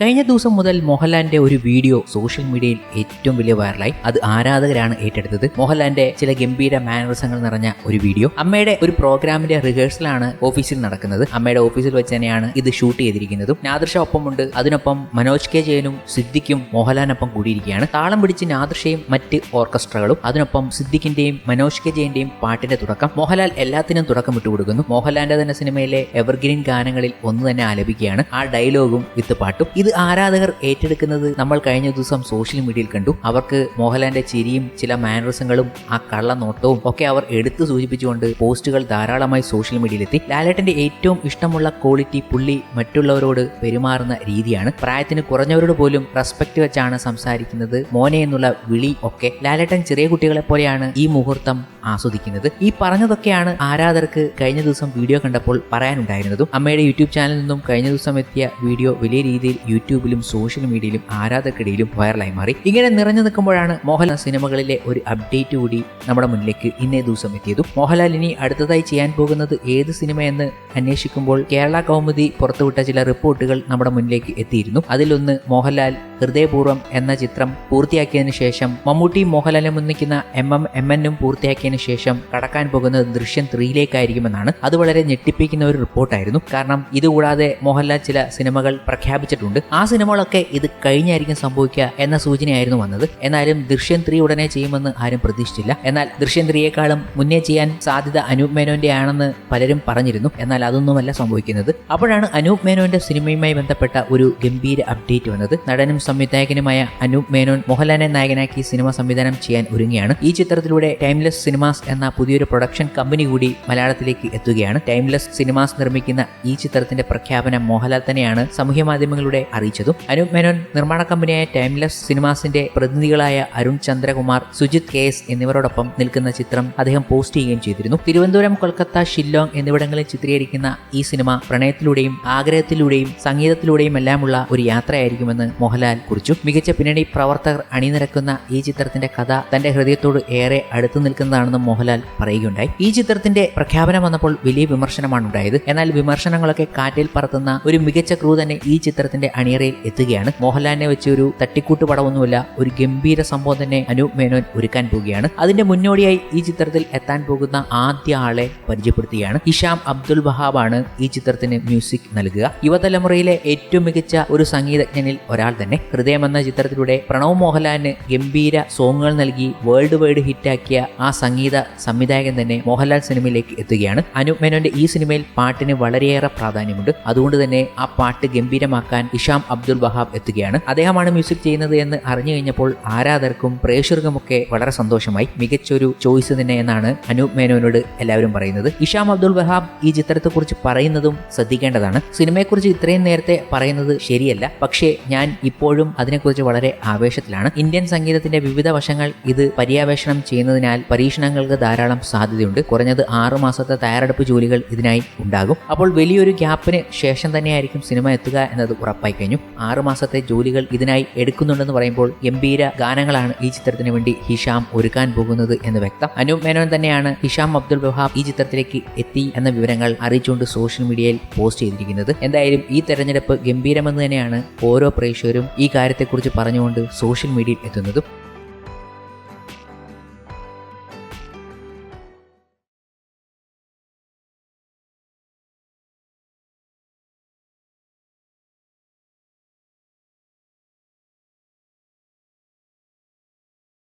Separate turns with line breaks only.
കഴിഞ്ഞ ദിവസം മുതൽ മോഹൻലാലിന്റെ ഒരു വീഡിയോ സോഷ്യൽ മീഡിയയിൽ ഏറ്റവും വലിയ വൈറലായി. അത് ആരാധകരാണ് ഏറ്റെടുത്തത്. മോഹൻലാലിന്റെ ചില ഗംഭീര മാനറിസങ്ങൾ നിറഞ്ഞ ഒരു വീഡിയോ. അമ്മയുടെ ഒരു പ്രോഗ്രാമിന്റെ റിഹേഴ്സലാണ് ഓഫീസിൽ നടക്കുന്നത്. അമ്മയുടെ ഓഫീസിൽ വെച്ച് തന്നെയാണ് ഇത് ഷൂട്ട് ചെയ്തിരിക്കുന്നതും. നാദിർഷ ഒപ്പമുണ്ട്. അതിനൊപ്പം മനോജ് കെ ജയനും സിദ്ദിഖും മോഹൻലാലിനൊപ്പം കൂടിയിരിക്കുകയാണ്. താളം പിടിച്ച് നാദിർഷയും മറ്റ് ഓർക്കസ്ട്രകളും, അതിനൊപ്പം സിദ്ദിഖിന്റെയും മനോജ് കെ ജയന്റെയും പാട്ടിന്റെ തുടക്കം. മോഹൻലാൽ എല്ലാത്തിനും തുടക്കം വിട്ടുകൊടുക്കുന്നു. മോഹൻലാലിന്റെ തന്നെ സിനിമയിലെ എവർഗ്രീൻ ഗാനങ്ങളിൽ ഒന്ന് തന്നെ ആലപിക്കുകയാണ്. ആ ഡയലോഗും വിത്ത് പാട്ടും. ഇത് ആരാധകർ ഏറ്റെടുക്കുന്നത് നമ്മൾ കഴിഞ്ഞ ദിവസം സോഷ്യൽ മീഡിയയിൽ കണ്ടു. അവർക്ക് മോഹൻലാലിന്റെ ചിരിയും ചില മാനറിസങ്ങളും ആ കള്ള നോട്ടവും ഒക്കെ അവർ എടുത്തു സൂചിപ്പിച്ചുകൊണ്ട് പോസ്റ്റുകൾ ധാരാളമായി സോഷ്യൽ മീഡിയയിലെത്തി. ലാലേട്ടന്റെ ഏറ്റവും ഇഷ്ടമുള്ള ക്വാളിറ്റി പുള്ളി മറ്റുള്ളവരോട് പെരുമാറുന്ന രീതിയാണ്. പ്രായത്തിന് കുറഞ്ഞവരോട് പോലും റെസ്പെക്ട് വെച്ചാണ് സംസാരിക്കുന്നത്. മോനെ എന്നുള്ള വിളി ഒക്കെ. ലാലേട്ടൻ ചെറിയ കുട്ടികളെ പോലെയാണ് ഈ മുഹൂർത്തം ആസ്വദിക്കുന്നത്. ഈ പറഞ്ഞതൊക്കെയാണ് ആരാധകർക്ക് കഴിഞ്ഞ ദിവസം വീഡിയോ കണ്ടപ്പോൾ പറയാനുണ്ടായിരുന്നതും. അമ്മയുടെ യൂട്യൂബ് ചാനലിൽ നിന്നും കഴിഞ്ഞ ദിവസം എത്തിയ വീഡിയോ വലിയ രീതിയിൽ യൂട്യൂബിലും സോഷ്യൽ മീഡിയയിലും ആരാധകർക്കിടയിലും വൈറലായി മാറി. ഇങ്ങനെ നിറഞ്ഞു നിൽക്കുമ്പോഴാണ് മോഹൻലാൽ സിനിമകളിലെ ഒരു അപ്ഡേറ്റ് കൂടി നമ്മുടെ മുന്നിലേക്ക് ഇന്നേ ദിവസം എത്തിയതും. മോഹൻലാൽ ഇനി അടുത്തതായി ചെയ്യാൻ പോകുന്നത് ഏത് സിനിമയെന്ന് അന്വേഷിക്കുമ്പോൾ കേരള കൗമുദി പുറത്തുവിട്ട ചില റിപ്പോർട്ടുകൾ നമ്മുടെ മുന്നിലേക്ക് എത്തിയിരുന്നു. അതിലൊന്ന്, മോഹൻലാൽ ഹൃദയപൂർവ്വം എന്ന ചിത്രം പൂർത്തിയാക്കിയതിനു ശേഷം മമ്മൂട്ടിയും മോഹൻലാലും ഒന്നിക്കുന്ന എം.എൻ.ഉം പൂർത്തിയാക്കിയതിനു ശേഷം കടക്കാൻ പോകുന്നത് ദൃശ്യം 3ലേക്കായിരിക്കുമെന്നാണ്. അത് വളരെ ഞെട്ടിപ്പിക്കുന്ന ഒരു റിപ്പോർട്ടായിരുന്നു. കാരണം ഇതുകൂടാതെ മോഹൻലാൽ ചില സിനിമകൾ പ്രഖ്യാപിച്ചിട്ടുണ്ട്. ആ സിനിമകളൊക്കെ ഇത് കഴിഞ്ഞായിരിക്കും സംഭവിക്കുക എന്ന സൂചനയായിരുന്നു വന്നത്. എന്നാലും ദൃശ്യം 3 ഉടനെ ചെയ്യുമെന്ന് ആരും പ്രതീക്ഷിച്ചില്ല. എന്നാൽ ദൃശ്യം 3യേക്കാളും മുന്നേ ചെയ്യാൻ സാധ്യത അനൂപ് മേനോന്റെ ആണെന്ന് പലരും പറഞ്ഞിരുന്നു. എന്നാൽ അതൊന്നുമല്ല സംഭവിക്കുന്നത്. അപ്പോഴാണ് അനൂപ് മേനോന്റെ സിനിമയുമായി ബന്ധപ്പെട്ട ഒരു ഗംഭീര അപ്ഡേറ്റ് വന്നത്. നടനും സംവിധായകനുമായ അനൂപ് മേനോൻ മോഹൻലാലിനെ നായകനാക്കി സിനിമ സംവിധാനം ചെയ്യാൻ ഒരുങ്ങിയാണ്. ഈ ചിത്രത്തിലൂടെ ടൈംലെസ് സിനിമാസ് എന്ന പുതിയൊരു പ്രൊഡക്ഷൻ കമ്പനി കൂടി മലയാളത്തിലേക്ക് എത്തുകയാണ്. ടൈംലെസ് സിനിമാസ് നിർമ്മിക്കുന്ന ഈ ചിത്രത്തിന്റെ പ്രഖ്യാപനം മോഹൻലാൽ തന്നെയാണ് സാമൂഹ്യ മാധ്യമങ്ങളിലൂടെ അറിയിച്ചതും. അനൂപ് മേനോൻ നിർമ്മാണ കമ്പനിയായ ടൈംലെസ് സിനിമാസിന്റെ പ്രതിനിധികളായ അരുൺ ചന്ദ്രകുമാർ, സുജിത് കെ.എസ്. എന്നിവരോടൊപ്പം നിൽക്കുന്ന ചിത്രം അദ്ദേഹം പോസ്റ്റ് ചെയ്യുകയും ചെയ്തിരുന്നു. തിരുവനന്തപുരം, കൊൽക്കത്ത, ഷില്ലോങ് എന്നിവിടങ്ങളിൽ ചിത്രീകരിക്കുന്ന ഈ സിനിമ പ്രണയത്തിലൂടെയും ആഗ്രഹത്തിലൂടെയും സംഗീതത്തിലൂടെയും എല്ലാമുള്ള ഒരു യാത്രയായിരിക്കുമെന്ന് മോഹൻലാൽ കുറിച്ചു. മികച്ച പിന്നണി പ്രവർത്തകർ അണിനിരക്കുന്ന ഈ ചിത്രത്തിന്റെ കഥ തന്റെ ഹൃദയത്തോട് ഏറെ അടുത്തു നിൽക്കുന്നതാണെന്ന് മോഹൻലാൽ പറയുകയുണ്ടായി. ഈ ചിത്രത്തിന്റെ പ്രഖ്യാപനം വന്നപ്പോൾ വലിയ വിമർശനമാണ് ഉണ്ടായത്. എന്നാൽ വിമർശനങ്ങളൊക്കെ കാറ്റിൽ പറത്തുന്ന ഒരു മികച്ച ക്രൂ തന്നെ ഈ ചിത്രത്തിന്റെ അണിയറയിൽ എത്തുകയാണ്. മോഹൻലാലിനെ വെച്ച് ഒരു തട്ടിക്കൂട്ട് പടമൊന്നുമില്ല, ഒരു ഗംഭീര സംഭവം തന്നെ അനൂപ് മേനോൻ ഒരുക്കാൻ പോവുകയാണ്. അതിന്റെ മുന്നോടിയായി ഈ ചിത്രത്തിൽ എത്താൻ പോകുന്ന ആദ്യ ആളെ പരിചയപ്പെടുത്തുകയാണ്. ഹിഷാം അബ്ദുൽ വഹാബാണ് ഈ ചിത്രത്തിന് മ്യൂസിക് നൽകുക. യുവതലമുറയിലെ ഏറ്റവും മികച്ച ഒരു സംഗീതജ്ഞനിൽ ഒരാൾ തന്നെ. ഹൃദയം എന്ന ചിത്രത്തിലൂടെ പ്രണവ് മോഹൻലാലിന് ഗംഭീര സോങ്ങുകൾ നൽകി വേൾഡ് വൈഡ് ഹിറ്റാക്കിയ ആ സംഗീത സംവിധായകൻ തന്നെ മോഹൻലാൽ സിനിമയിലേക്ക് എത്തുകയാണ്. അനൂപ് മേനോന്റെ ഈ സിനിമയിൽ പാട്ടിന് വളരെയേറെ പ്രാധാന്യമുണ്ട്. അതുകൊണ്ട് തന്നെ ആ പാട്ട് ഗംഭീരമാക്കാൻ ഹിഷാം അബ്ദുൽ വഹാബ് എത്തുകയാണ്. അദ്ദേഹമാണ് മ്യൂസിക് ചെയ്യുന്നത് എന്ന് അറിഞ്ഞു കഴിഞ്ഞപ്പോൾ ആരാധകർക്കും പ്രേക്ഷകർക്കുമൊക്കെ വളരെ സന്തോഷമായി. മികച്ചൊരു ചോയ്സ് തന്നെ എന്നാണ് അനൂപ് മേനോനോട് എല്ലാവരും പറയുന്നത്. ഹിഷാം അബ്ദുൽ വഹാബ് ഈ ചിത്രത്തെക്കുറിച്ച് പറയുന്നതും ശ്രദ്ധിക്കേണ്ടതാണ്. സിനിമയെക്കുറിച്ച് ഇത്രയും നേരത്തെ പറയുന്നത് ശരിയല്ല, പക്ഷേ ഞാൻ ഇപ്പോഴും അതിനെക്കുറിച്ച് വളരെ ആവേശത്തിലാണ്. ഇന്ത്യൻ സംഗീതത്തിന്റെ വിവിധ വശങ്ങൾ ഇത് പര്യാവേഷണം ചെയ്യുന്നതിനാൽ പരീക്ഷണങ്ങൾക്ക് ധാരാളം സാധ്യതയുണ്ട്. കുറഞ്ഞത് 6 മാസത്തെ തയ്യാറെടുപ്പ് ജോലികൾ ഇതിനായി ഉണ്ടാകും. അപ്പോൾ വലിയൊരു ഗ്യാപ്പിന് ശേഷം തന്നെയായിരിക്കും സിനിമ എത്തുക എന്നത് ഉറപ്പായി കഴിഞ്ഞു. 6 മാസത്തെ ജോലികൾ ഇതിനായി എടുക്കുന്നുണ്ടെന്ന് പറയുമ്പോൾ ഗംഭീര ഗാനങ്ങളാണ് ഈ ചിത്രത്തിന് വേണ്ടി ഹിഷാം ഒരുക്കാൻ പോകുന്നത് എന്ന് വ്യക്തം. അനൂപ് മേനോൻ തന്നെയാണ് ഹിഷാം അബ്ദുൽ വഹാബ് ഈ ചിത്രത്തിലേക്ക് എത്തി എന്ന വിവരങ്ങൾ അറിയിച്ചുകൊണ്ട് സോഷ്യൽ മീഡിയയിൽ പോസ്റ്റ് ചെയ്തിരിക്കുന്നത്. എന്തായാലും ഈ തെരഞ്ഞെടുപ്പ് ഗംഭീരമെന്ന് തന്നെയാണ് ഓരോ പ്രേക്ഷകരും ഈ കാര്യത്തെക്കുറിച്ച് പറഞ്ഞുകൊണ്ട് സോഷ്യൽ മീഡിയയിൽ എത്തുന്നതും.